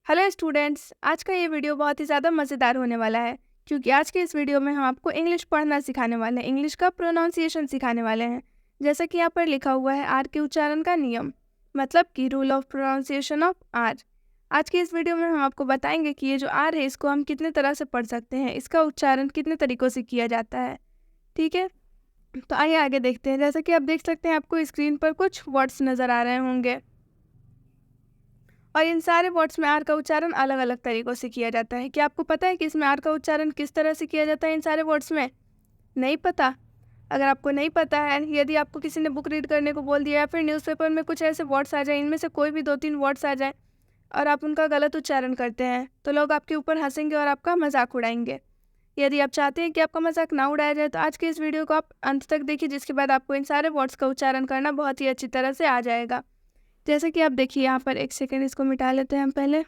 Hello students, आज का ये वीडियो बहुत ही ज़्यादा मज़ेदार होने वाला है क्योंकि आज के इस वीडियो में हम आपको इंग्लिश पढ़ना सिखाने वाले हैं, इंग्लिश का प्रोनाउंसिएशन सिखाने वाले हैं। जैसा कि यहाँ पर लिखा हुआ है आर के उच्चारण का नियम, मतलब कि rule of pronunciation of R. आज के इस वीडियो में हम आपको बताएंगे कि ये जो आर है इसको हम कितने तरह से पढ़ सकते हैं, इसका उच्चारण कितने तरीक़ों से किया जाता है। ठीक है, तो आइए आगे देखते हैं। जैसा कि आप देख सकते हैं आपको स्क्रीन पर कुछ वर्ड्स नज़र आ रहे होंगे और इन सारे वर्ड्स में आर का उच्चारण अलग अलग तरीक़ों से किया जाता है। क्या आपको पता है कि इसमें आर का उच्चारण किस तरह से किया जाता है इन सारे वर्ड्स में? नहीं पता? अगर आपको नहीं पता है, यदि आपको किसी ने बुक रीड करने को बोल दिया या फिर न्यूज़पेपर में कुछ ऐसे वर्ड्स आ जाए, इनमें से कोई भी 2-3 वर्ड्स आ जाए और आप उनका गलत उच्चारण करते हैं, तो लोग आपके ऊपर हँसेंगे और आपका मजाक उड़ाएंगे। यदि आप चाहते हैं कि आपका मजाक ना उड़ाया जाए तो आज के इस वीडियो को आप अंत तक देखिए, जिसके बाद आपको इन सारे वर्ड्स का उच्चारण करना बहुत ही अच्छी तरह से आ जाएगा। जैसे कि आप देखिए यहाँ पर, एक सेकेंड इसको मिटा लेते हैं हम पहले।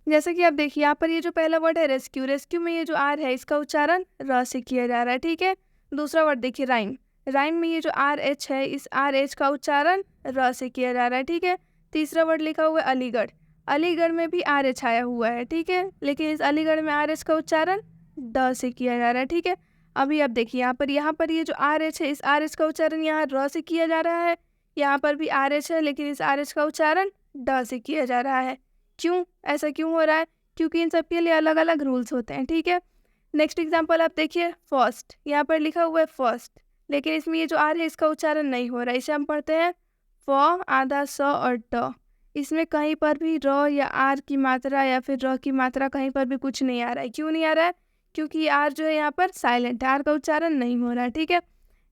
जैसे कि आप देखिए यहाँ पर ये जो पहला वर्ड है रेस्क्यू, रेस्क्यू में ये जो आर है इसका उच्चारण र से किया जा रहा है। ठीक है, दूसरा वर्ड देखिए राइम, राइम में ये जो आर एच है इस आर एच का उच्चारण र से किया जा रहा है। ठीक है, तीसरा वर्ड लिखा हुआ है अलीगढ़, अलीगढ़ में भी आर एच आया हुआ है। ठीक है, लेकिन इस अलीगढ़ में आर एच का उच्चारण ड से किया जा रहा है। ठीक है, अभी आप देखिए यहाँ पर ये जो आर एच है इस आर एच का उच्चारण यहाँ र से किया जा रहा है, यहाँ पर भी आर एच है लेकिन इस आर एच का उच्चारण ड से किया जा रहा है। क्यों, ऐसा क्यों हो रहा है? क्योंकि इन सब के लिए अलग अलग रूल्स होते हैं। ठीक है, नेक्स्ट एग्जांपल आप देखिए, फर्स्ट, यहाँ पर लिखा हुआ है फर्स्ट, लेकिन इसमें ये जो आर है इसका उच्चारण नहीं हो रहा है। इसे हम पढ़ते हैं फ आधा स और ट। इसमें कहीं पर भी र या आर की मात्रा या फिर र की मात्रा कहीं पर भी कुछ नहीं आ रहा है। क्यों नहीं आ रहा है? क्योंकि आर जो है यहाँ पर साइलेंट है, आर का उच्चारण नहीं हो रहा है। ठीक है,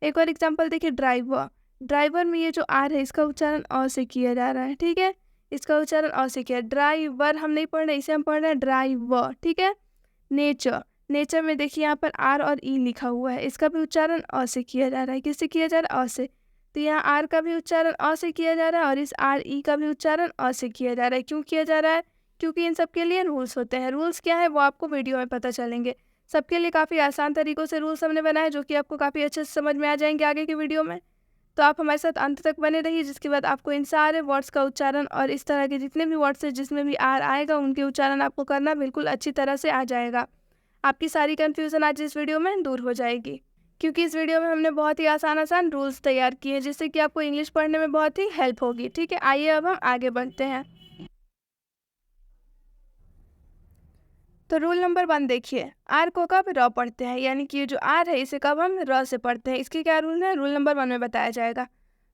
एक और एग्जाम्पल देखिए, ड्राइवर, ड्राइवर में ये जो आर है इसका उच्चारण अ से किया जा रहा है। ठीक है, इसका उच्चारण अ से किया, ड्राइवर हम नहीं पढ़ रहे, इसे हम पढ़ रहे हैं ड्राइवर। ठीक है, नेचर, नेचर में देखिए यहाँ पर आर और ई लिखा हुआ है, इसका भी उच्चारण अ से किया जा रहा है। किससे किया जा रहा है? अ से। तो यहाँ आर का भी उच्चारण अ से किया जा रहा है और इस आर ई का भी उच्चारण अ से किया जा रहा है। क्यों किया जा रहा है? क्योंकि इन सब के लिए रूल्स होते हैं। रूल्स क्या है वो आपको वीडियो में पता चलेंगे। सबके लिए काफ़ी आसान तरीक़ों से रूल्स हमने बनाए जो कि आपको काफ़ी अच्छे से समझ में आ जाएंगे आगे की वीडियो में। तो आप हमारे साथ अंत तक बने रहिए, जिसके बाद आपको इन सारे वर्ड्स का उच्चारण और इस तरह के जितने भी वर्ड्स हैं जिसमें भी आर आएगा उनके उच्चारण आपको करना बिल्कुल अच्छी तरह से आ जाएगा। आपकी सारी कन्फ्यूज़न आज इस वीडियो में दूर हो जाएगी, क्योंकि इस वीडियो में हमने बहुत ही आसान आसान रूल्स तैयार किए हैं जिससे कि आपको इंग्लिश पढ़ने में बहुत ही हेल्प होगी। ठीक है, आइए अब हम आगे बढ़ते हैं। तो रूल नंबर 1 देखिए, आर को कब र पढ़ते हैं, यानी कि ये जो आर है इसे कब हम र से पढ़ते हैं, इसके क्या रूल है रूल नंबर 1 में बताया जाएगा।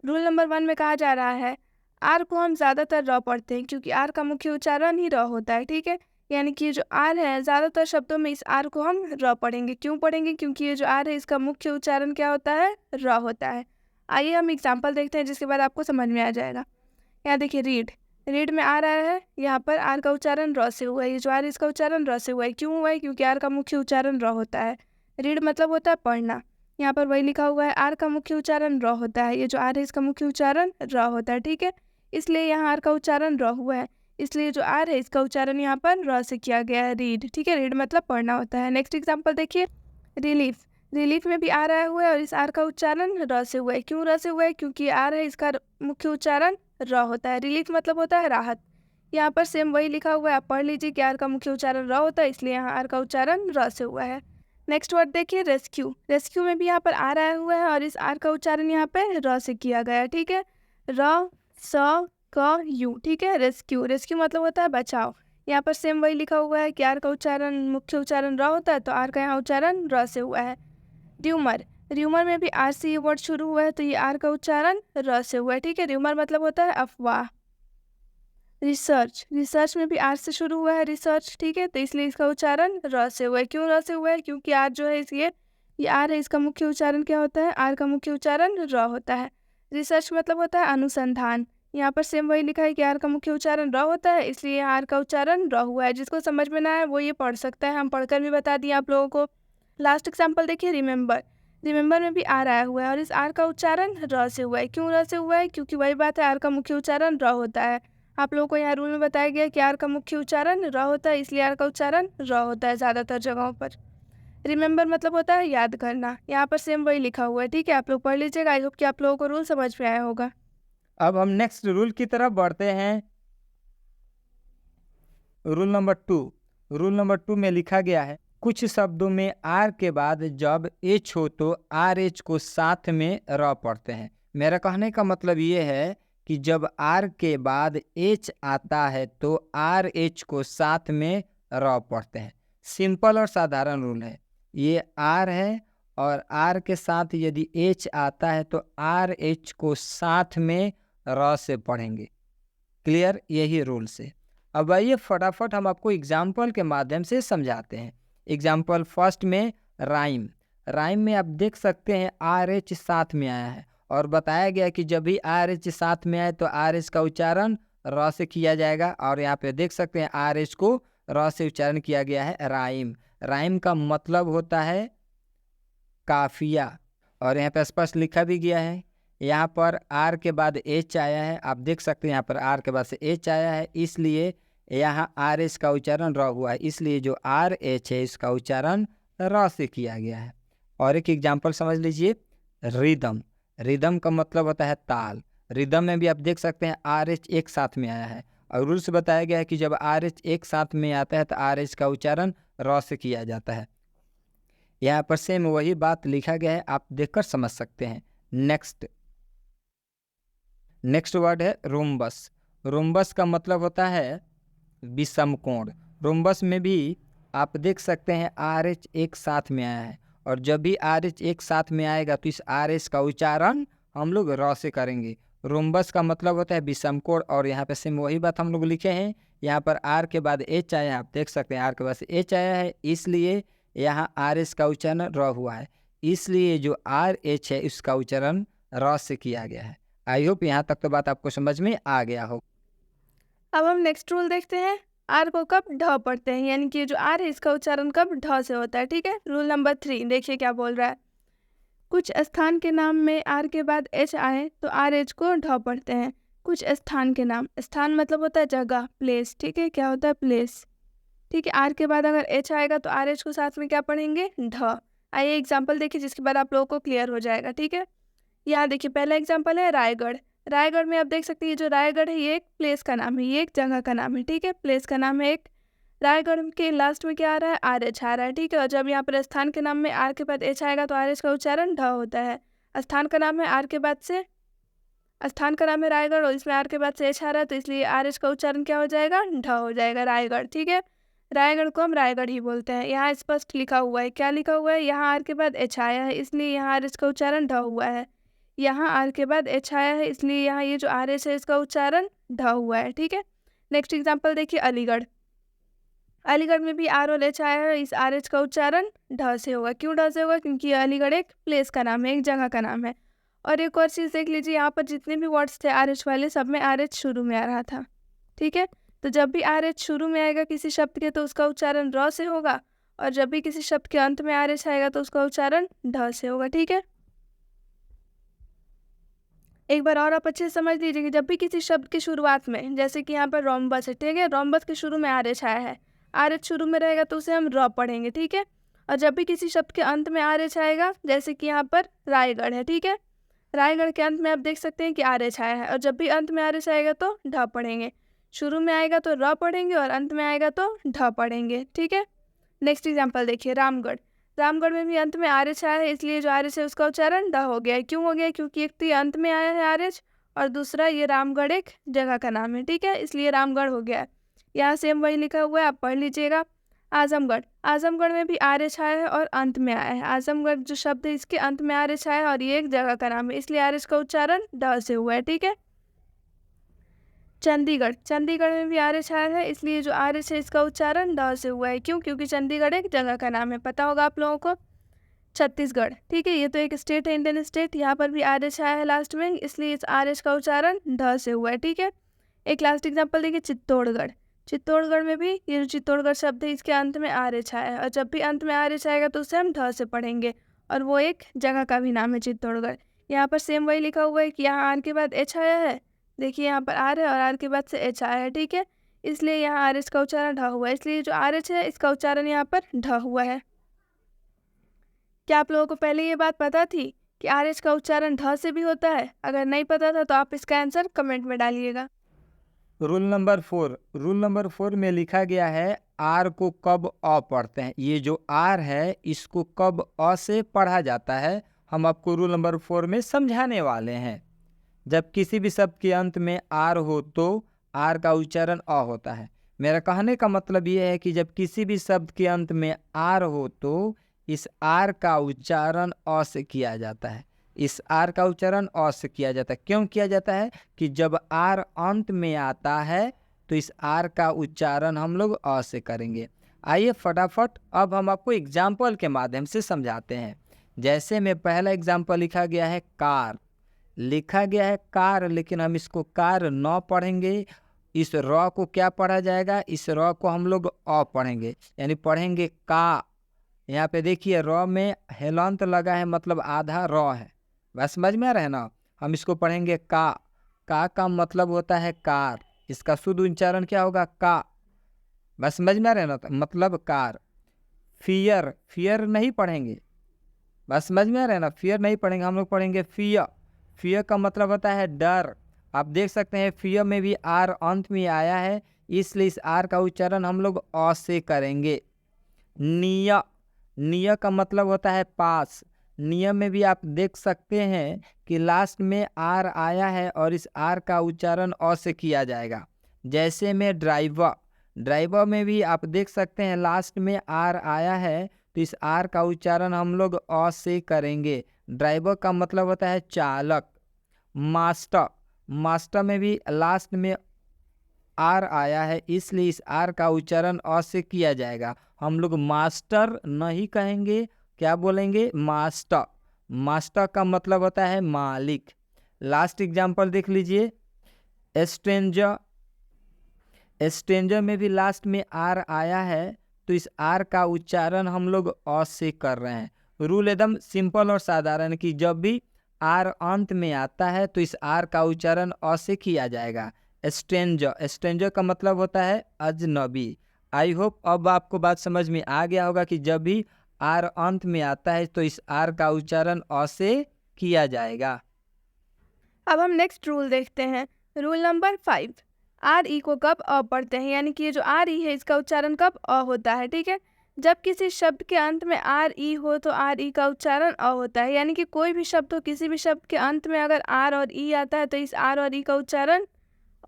रूल नंबर 1 में कहा जा रहा है आर को हम ज़्यादातर र पढ़ते हैं क्योंकि आर का मुख्य उच्चारण ही र होता है। ठीक है, यानी कि ये जो आर है ज़्यादातर शब्दों में इस आर को हम र पढ़ेंगे। क्यों पढ़ेंगे? क्योंकि ये जो आर है इसका मुख्य उच्चारण क्या होता है? र होता है। आइए हम एग्जाम्पल देखते हैं जिसके बाद आपको समझ में आ जाएगा। यहाँ देखिए, रीड, रीड में आ रहा है, यहाँ पर आर का उच्चारण र से हुआ है, ये जो आर इसका उच्चारण र से हुआ है। क्यों हुआ है? क्योंकि आर का मुख्य उच्चारण र होता है। रीड मतलब होता है पढ़ना, यहाँ पर वही लिखा हुआ है, आर का मुख्य उच्चारण र होता है, ये जो आर है इसका मुख्य उच्चारण र होता है। ठीक है, इसलिए यहाँ आर का उच्चारण र हुआ है, इसलिए जो आर है इसका उच्चारण यहाँ पर र से किया गया है, रीड। ठीक है, रीड मतलब पढ़ना होता है। नेक्स्ट एग्जाम्पल देखिए, रिलीफ, रिलीफ में भी आर आया हुआ है और इस आर का उच्चारण र से हुआ है। क्यों र से हुआ है? क्योंकि आर है इसका मुख्य उच्चारण र होता है। रिलीफ मतलब होता है राहत, यहाँ पर सेम वही लिखा हुआ है, आप पढ़ लीजिए कि आर का मुख्य उच्चारण र होता है, इसलिए यहाँ आर का उच्चारण र से हुआ है। नेक्स्ट वर्ड देखिए, रेस्क्यू, रेस्क्यू में भी यहाँ पर आर आया हुआ है और इस आर का उच्चारण यहाँ पे र से किया गया है। ठीक है, र स क यू। ठीक है, रेस्क्यू, रेस्क्यू मतलब होता है बचाव, यहाँ पर सेम वही लिखा हुआ है कि आर का उच्चारण मुख्य उच्चारण र होता है, तो आर का यहाँ उच्चारण र से हुआ है। र्यूमर, र्यूमर में भी आर से ये वर्ड शुरू हुआ है, तो ये आर का उच्चारण र से हुआ है। ठीक है, र्यूमर मतलब होता है अफवाह। रिसर्च, रिसर्च में भी आर से शुरू हुआ है, रिसर्च। ठीक है, तो इसलिए इसका उच्चारण र से हुआ है। क्यों र से हुआ है? क्योंकि आर जो है ये आर है, इसका मुख्य उच्चारण क्या होता है? आर का मुख्य उच्चारण र होता है। रिसर्च मतलब होता है अनुसंधान, यहाँ पर सेम वही लिखा है कि आर का मुख्य उच्चारण र होता है, इसलिए आर का उच्चारण र हुआ है। जिसको समझ में ना आए वो ये पढ़ सकता है, हम पढ़कर भी बता दिए आप लोगों को। लास्ट एग्जाम्पल देखिए, रिमेंबर, रिमेंबर में भी आर आया हुआ है और इस आर का उच्चारण र से हुआ है। क्यों र से हुआ है? क्योंकि वही बात है, आर का मुख्य उच्चारण र होता है। आप लोगों को यहाँ रूल में बताया गया कि आर का मुख्य उच्चारण र होता है, इसलिए आर का उच्चारण र होता है ज़्यादातर जगहों पर। रिमेंबर मतलब होता है याद करना, यहाँ पर सेम वही लिखा हुआ है। ठीक है, आप लोग पढ़ लीजिएगा। आई होप कि आप लोगों को रूल समझ में आया होगा। अब हम नेक्स्ट रूल की तरफ बढ़ते हैं। Rule number 2। रूल नंबर 2 में लिखा गया है, कुछ शब्दों में आर के बाद जब एच हो तो आर एच को साथ में र पढ़ते हैं। मेरा कहने का मतलब ये है कि जब आर के बाद एच आता है तो आर एच को साथ में र पढ़ते हैं। सिंपल और साधारण रूल है। ये आर है और आर के साथ यदि एच आता है तो आर एच को साथ में र से पढ़ेंगे। क्लियर? यही रूल से। अब आइए फटाफट हम आपको एग्जाम्पल के माध्यम से समझाते हैं। एग्जाम्पल फर्स्ट में राइम। राइम में आप देख सकते हैं आर एच साथ में आया है और बताया गया कि जब भी आर एच साथ में आए तो आर एच का उच्चारण र से किया जाएगा। और यहाँ पे देख सकते हैं आर एच को र से उच्चारण किया गया है राइम। राइम का मतलब होता है काफिया। और यहाँ पे स्पष्ट लिखा भी गया है। यहाँ पर आर के बाद एच आया है, आप देख सकते हैं यहाँ पर आर के बाद से एच आया है, इसलिए यहाँ आर एच का उच्चारण र हुआ है। इसलिए जो आर एच है इसका उच्चारण र से किया गया है। और एक एग्जाम्पल समझ लीजिए, रिदम। रिदम का मतलब होता है ताल। रिदम में भी आप देख सकते हैं आर एच एक साथ में आया है और रूल से बताया गया है कि जब आर एच एक साथ में आता है तो आर एच का उच्चारण र से किया जाता है। यहाँ पर सेम वही बात लिखा गया है, आप देखकर समझ सकते हैं। नेक्स्ट वर्ड है रोम्बस। रोम्बस का मतलब होता है विषम कोण। रोम्बस में भी आप देख सकते हैं आर एच एक साथ में आया है और जब भी आर एच एक साथ में आएगा तो इस आर एच का उच्चारण हम लोग र से करेंगे। रोम्बस का मतलब होता है विषम कोण और यहाँ पे सेम वही बात हम लोग लिखे हैं। यहाँ पर आर के बाद एच आया है, आप देख सकते हैं आर के बाद से एच आया है, इसलिए यहाँ आर एच का उच्चारण र हुआ है। इसलिए जो आर एच है इसका उच्चारण र से किया गया है। आई होप यहाँ तक तो बात आपको समझ में आ गया हो। अब हम नेक्स्ट रूल देखते हैं। आर को कब ढ पढ़ते हैं, यानी कि जो आर है इसका उच्चारण कब ढ से होता है। ठीक है, रूल नंबर 3 देखिए क्या बोल रहा है। कुछ स्थान के नाम में आर के बाद एच आए तो आर एच को ढ पढ़ते हैं। कुछ स्थान के नाम, स्थान मतलब होता है जगह, प्लेस। ठीक है, क्या होता है प्लेस। ठीक है, आर के बाद अगर एच आएगा तो आर एच को साथ में क्या पढ़ेंगे, ढ। आइए एग्जाम्पल देखिए जिसके बाद आप लोगों को क्लियर हो जाएगा। ठीक है, यहाँ देखिए पहला एग्जाम्पल है रायगढ़। रायगढ़ में आप देख सकते हैं जो रायगढ़ है ये एक प्लेस का नाम है, ये एक जगह का नाम है। ठीक है, प्लेस का नाम है एक। रायगढ़ के लास्ट में क्या आ रहा है, आर एच आ रहा है। ठीक है, और जब यहाँ पर स्थान के नाम में आर के बाद एच आएगा तो आर एच का उच्चारण ढ होता है। स्थान का नाम है आर के बाद से, स्थान का नाम है रायगढ़ और इसमें आर के बाद से एच आ रहा है तो इसलिए आर एच का उच्चारण क्या हो जाएगा, ढ हो जाएगा, रायगढ़। ठीक है, रायगढ़ को हम रायगढ़ ही बोलते हैं। यहाँ स्पष्ट लिखा हुआ है, क्या लिखा हुआ है, यहाँ आर के बाद एच आया है इसलिए यहाँ आर एच का उच्चारण ढ हुआ है। यहाँ आर के बाद एच आया है इसलिए यहाँ ये जो आर एच है इसका उच्चारण ढ हुआ है। ठीक है, नेक्स्ट एग्जाम्पल देखिए अलीगढ़। अलीगढ़ में भी आर और एच आया है, इस आर एच का उच्चारण ढ से होगा। क्यों ढ से होगा, क्योंकि अलीगढ़ एक प्लेस का नाम है, एक जगह का नाम है। और एक और चीज़ देख लीजिए, यहाँ पर जितने भी वर्ड्स थे आर एच वाले सब में आर एच शुरू में आ रहा था। ठीक है, तो जब भी आर एच शुरू में आएगा किसी शब्द के तो उसका उच्चारण र से होगा और जब भी किसी शब्द के अंत में आर एच आएगा तो उसका उच्चारण ढ से होगा। ठीक है, एक बार और आप अच्छे से समझ लीजिए कि जब भी किसी शब्द की शुरुआत में, जैसे कि यहाँ पर रोम्बस है, ठीक है, रोम्बस के शुरू में आर एच आया है, आर एच शुरू में रहेगा तो उसे हम र पढ़ेंगे। ठीक है, और जब भी किसी शब्द के अंत में आर एच आएगा, जैसे कि यहाँ पर रायगढ़ है, ठीक है, रायगढ़ के अंत में आप देख सकते हैं कि आर एच आया है और जब भी अंत में आर एच आएगा तो ढ पढ़ेंगे। शुरू में आएगा तो र पढ़ेंगे और अंत में आएगा तो ढ पढ़ेंगे। ठीक है, नेक्स्ट एग्जाम्पल देखिए रामगढ़। रामगढ़ में भी अंत में आर एच आया है इसलिए जो आर एच है उसका उच्चारण ढ हो गया है। क्यों हो गया, क्योंकि एक तो ये अंत में आया है आर एच और दूसरा ये रामगढ़ एक जगह का नाम है। ठीक है, इसलिए रामगढ़ हो गया है। यहाँ सेम वही लिखा हुआ है, आप पढ़ लीजिएगा। आजमगढ़, आजमगढ़ में भी आर एच आया है और अंत में आया है। आजमगढ़ जो शब्द है इसके अंत में आर एच आया है और ये एक जगह का नाम है इसलिए आर एच का उच्चारण ढ से हुआ है। ठीक है, चंडीगढ़, चंडीगढ़ में भी आर एच आया है इसलिए जो आर एच है इसका उच्चारण ढ से हुआ है। क्यों, क्योंकि चंडीगढ़ एक जगह का नाम है, पता होगा आप लोगों को। छत्तीसगढ़, ठीक है, ये तो एक स्टेट है, इंडियन स्टेट, यहाँ पर भी आर एच आया है लास्ट में इसलिए इस आर एच का उच्चारण ढ से हुआ है। ठीक है, एक लास्ट एग्जाम्पल देखिए चित्तौड़गढ़। चित्तौड़गढ़ में भी ये जो चित्तौड़गढ़ शब्द है इसके अंत में आर एच आया है और जब भी अंत में आर एच आएगा तो उसे हम ढ से पढ़ेंगे और वो एक जगह का भी नाम है चित्तौड़गढ़। यहाँ पर सेम वही लिखा हुआ है कि यहाँ आर के बाद एच आया है, देखिए यहाँ पर आर है और आर के बाद से एच आया है। ठीक है, इसलिए यहाँ आर एच का उच्चारण ढ हुआ है, इसलिए जो आर एच है इसका उच्चारण यहाँ पर ढ हुआ है। क्या आप लोगों को पहले ये बात पता थी कि RH का उच्चारण ढ से भी होता है? अगर नहीं पता था तो आप इसका आंसर कमेंट में डालिएगा। रूल नंबर 4 में लिखा गया है आर को कब अ पढ़ते हैं। ये जो आर है इसको कब अ से पढ़ा जाता है हम आपको रूल नंबर 4 में समझाने वाले हैं। जब किसी भी शब्द के अंत में आर हो तो आर का उच्चारण अ होता है। मेरा कहने का मतलब ये है कि जब किसी भी शब्द के अंत में आर हो तो इस आर का उच्चारण अ से किया जाता है। इस आर का उच्चारण अ से किया जाता है। क्यों किया जाता है कि जब आर अंत में आता है तो इस आर का उच्चारण हम लोग अ से करेंगे। आइए फटाफट अब हम आपको एग्जाम्पल के माध्यम से समझाते हैं। जैसे में पहला एग्जाम्पल लिखा गया है कार, लेकिन हम इसको कार न पढ़ेंगे। इस र को क्या पढ़ा जाएगा? इस र को हम लोग अ पढ़ेंगे, यानी पढ़ेंगे का। यहाँ पे देखिए र में हेलंत लगा है, मतलब आधा र है। बस समझ में आ रहा है ना? हम इसको पढ़ेंगे का मतलब होता है कार। इसका शुद्ध उच्चारण क्या होगा? का। बस समझ में आ रहा है ना? मतलब कार। फियर नहीं पढ़ेंगे। बस समझ में आ रहा है ना? फियर नहीं पढ़ेंगे, हम लोग पढ़ेंगे फियर का मतलब होता है डर। आप देख सकते हैं फियर में भी आर अंत में आया है, इसलिए इस आर का उच्चारण हम लोग अ से करेंगे। निय का मतलब होता है पास। नियम में भी आप देख सकते हैं कि लास्ट में आर आया है और इस आर का उच्चारण अ से किया जाएगा। जैसे में ड्राइवर में भी आप देख सकते हैं लास्ट में आर आया है तो इस आर का उच्चारण हम लोग अ से करेंगे। ड्राइवर का मतलब होता है चालक। मास्टर में भी लास्ट में आर आया है, इसलिए इस आर का उच्चारण अ से किया जाएगा। हम लोग मास्टर नहीं कहेंगे, क्या बोलेंगे? मास्टर का मतलब होता है मालिक। लास्ट एग्जाम्पल देख लीजिए, स्ट्रेंजर में भी लास्ट में आर आया है तो इस आर का उच्चारण हम लोग अ से कर रहे हैं। रूल एकदम सिंपल और साधारण कि जब भी आर अंत में आता है तो इस आर का उच्चारण अ से किया जाएगा। स्ट्रेंजर का मतलब होता है अजनबी। आई होप अब आपको बात समझ में आ गया होगा कि जब भी आर अंत में आता है तो इस आर का उच्चारण अ से किया जाएगा। अब हम नेक्स्ट रूल देखते हैं। रूल नंबर 5, आर ई को कब अ पढ़ते हैं, यानी कि ये जो आर ई है इसका उच्चारण कब अ होता है। ठीक है, जब किसी शब्द के अंत में आर ई हो तो आर ई का उच्चारण अ होता है। यानी कि कोई भी शब्द हो, किसी भी शब्द के अंत में अगर आर और ई आता है तो इस आर और ई का उच्चारण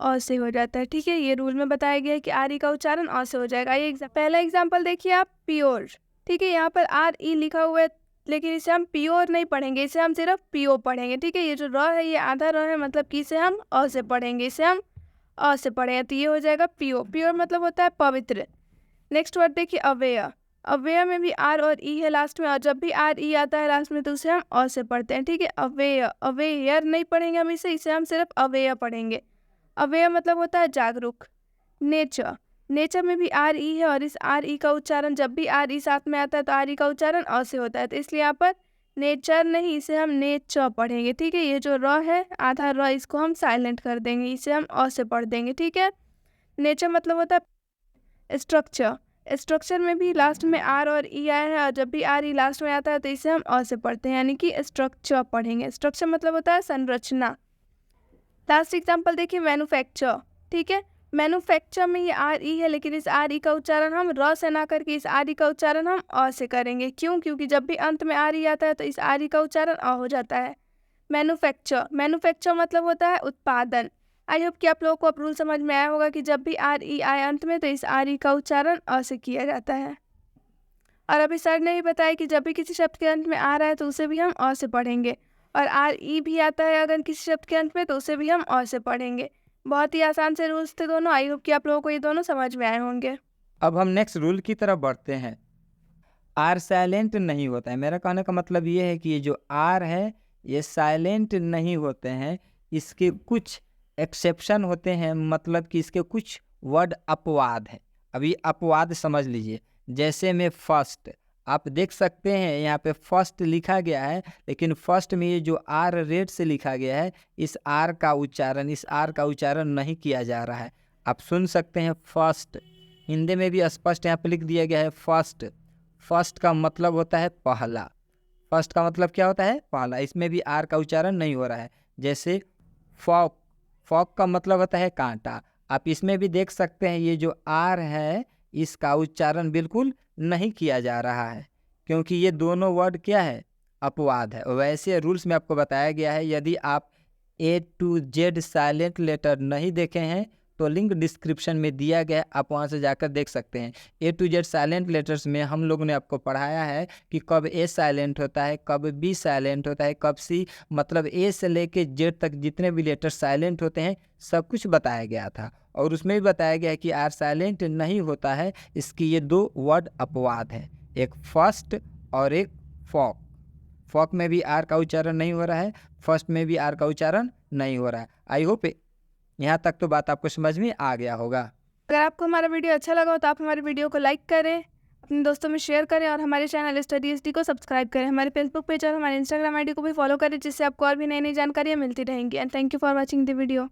अ से हो जाता है। ठीक है, ये रूल में बताया गया है कि आर ई का उच्चारण अ से हो जाएगा। ये पहला एग्जाम्पल देखिए आप, प्योर। ठीक है, यहाँ पर आर ई लिखा हुआ है लेकिन इसे हम प्योर नहीं पढ़ेंगे, इसे हम सिर्फ पीओ पढ़ेंगे। ठीक है, ये जो र है ये आधा र है, मतलब कि इसे हम अ से पढ़ेंगे, इसे हम अ से पढ़ेंगे तो ये हो जाएगा प्योर मतलब होता है पवित्र। नेक्स्ट वर्ड देखिए अवेयर में भी आर और ई है लास्ट में, और जब भी आर ई आता है लास्ट में तो उसे हम अ से पढ़ते हैं। ठीक है, अवेयर नहीं पढ़ेंगे हम, इसे हम सिर्फ अवेयर पढ़ेंगे। अवेयर मतलब होता है जागरूक। नेचर में भी आर ई है और इस आर ई का उच्चारण जब भी आर ई साथ में आता है तो आर ई का उच्चारण अ से होता है, तो इसलिए यहाँ पर नेचर नहीं, इसे हम नेचर पढ़ेंगे। ठीक है, ये जो र है आधा र इसको हम साइलेंट कर देंगे, इसे हम अ से पढ़ देंगे। ठीक है, नेचर मतलब होता है स्ट्रक्चर में भी लास्ट में आर और ई आया है और जब भी आर ई लास्ट में आता है तो इसे हम अ से पढ़ते हैं, यानी कि स्ट्रक्चर पढ़ेंगे। स्ट्रक्चर मतलब होता है संरचना। लास्ट एग्जाम्पल देखिए मैन्युफैक्चर। ठीक है, मैन्युफैक्चर में ये आर ई है लेकिन इस आर ई का उच्चारण हम र से ना करके इस आर ई का उच्चारण हम अ से करेंगे। क्यों? क्योंकि जब भी अंत में आर ई आता है तो इस आर ई का उच्चारण अ हो जाता है। मैन्युफैक्चर मतलब होता है उत्पादन। आई होप कि आप लोगों को अब रूल समझ में आया होगा कि जब भी आर ई आए अंत में तो इस आर ई का उच्चारण अ से किया जाता है। और अभी सर ने भी बताया कि जब भी किसी शब्द के अंत में आ रहा है तो उसे भी हम अ से पढ़ेंगे, और आर ई भी आता है अगर किसी शब्द के अंत में तो उसे भी हम अ से पढ़ेंगे। बहुत ही आसान से रूल्स थे दोनों। आई होप कि आप लोगों को ये दोनों समझ में आए होंगे। अब हम नेक्स्ट रूल की तरफ बढ़ते हैं। आर साइलेंट नहीं होता है। मेरा कहने का मतलब ये है कि ये जो आर है ये साइलेंट नहीं होते हैं, इसके कुछ एक्सेप्शन होते हैं, मतलब कि इसके कुछ वर्ड अपवाद है। अभी अपवाद समझ लीजिए। जैसे में फर्स्ट, आप देख सकते हैं यहाँ पे फर्स्ट लिखा गया है लेकिन फर्स्ट में ये जो आर रेड से लिखा गया है इस आर का उच्चारण नहीं किया जा रहा है। आप सुन सकते हैं फर्स्ट, हिंदी में भी स्पष्ट यहाँ पे लिख दिया गया है फर्स्ट। फर्स्ट का मतलब होता है पहला। फर्स्ट का मतलब क्या होता है? पहला। इसमें भी आर का उच्चारण नहीं हो रहा है। जैसे फॉक, फॉक का मतलब होता है कांटा। आप इसमें भी देख सकते हैं ये जो आर है इसका उच्चारण बिल्कुल नहीं किया जा रहा है, क्योंकि ये दोनों वर्ड क्या है? अपवाद है। वैसे रूल्स में आपको बताया गया है। यदि आप ए टू जेड साइलेंट लेटर नहीं देखे हैं तो लिंक डिस्क्रिप्शन में दिया गया है, आप वहां से जाकर देख सकते हैं। ए टू जेड साइलेंट लेटर्स में हम लोगों ने आपको पढ़ाया है कि कब ए साइलेंट होता है, कब बी साइलेंट होता है, कब सी, मतलब ए से लेके जेड तक जितने भी लेटर साइलेंट होते हैं सब कुछ बताया गया था। और उसमें भी बताया गया है कि आर साइलेंट नहीं होता है, इसकी ये दो वर्ड अपवाद हैं, एक फर्स्ट और एक फॉक। फॉक में भी आर का उच्चारण नहीं हो रहा है, फर्स्ट में भी आर का उच्चारण नहीं हो रहा है। आई होप यहाँ तक तो बात आपको समझ में आ गया होगा। अगर आपको हमारा वीडियो अच्छा लगा हो तो आप हमारे वीडियो को लाइक करें, अपने दोस्तों में शेयर करें और हमारे चैनल स्टडी एसडी को सब्सक्राइब करें। हमारे फेसबुक पेज और हमारे इंस्टाग्राम आईडी को भी फॉलो करें, जिससे आपको और भी नई नई जानकारियाँ मिलती रहेंगी। And thank you for watching the video.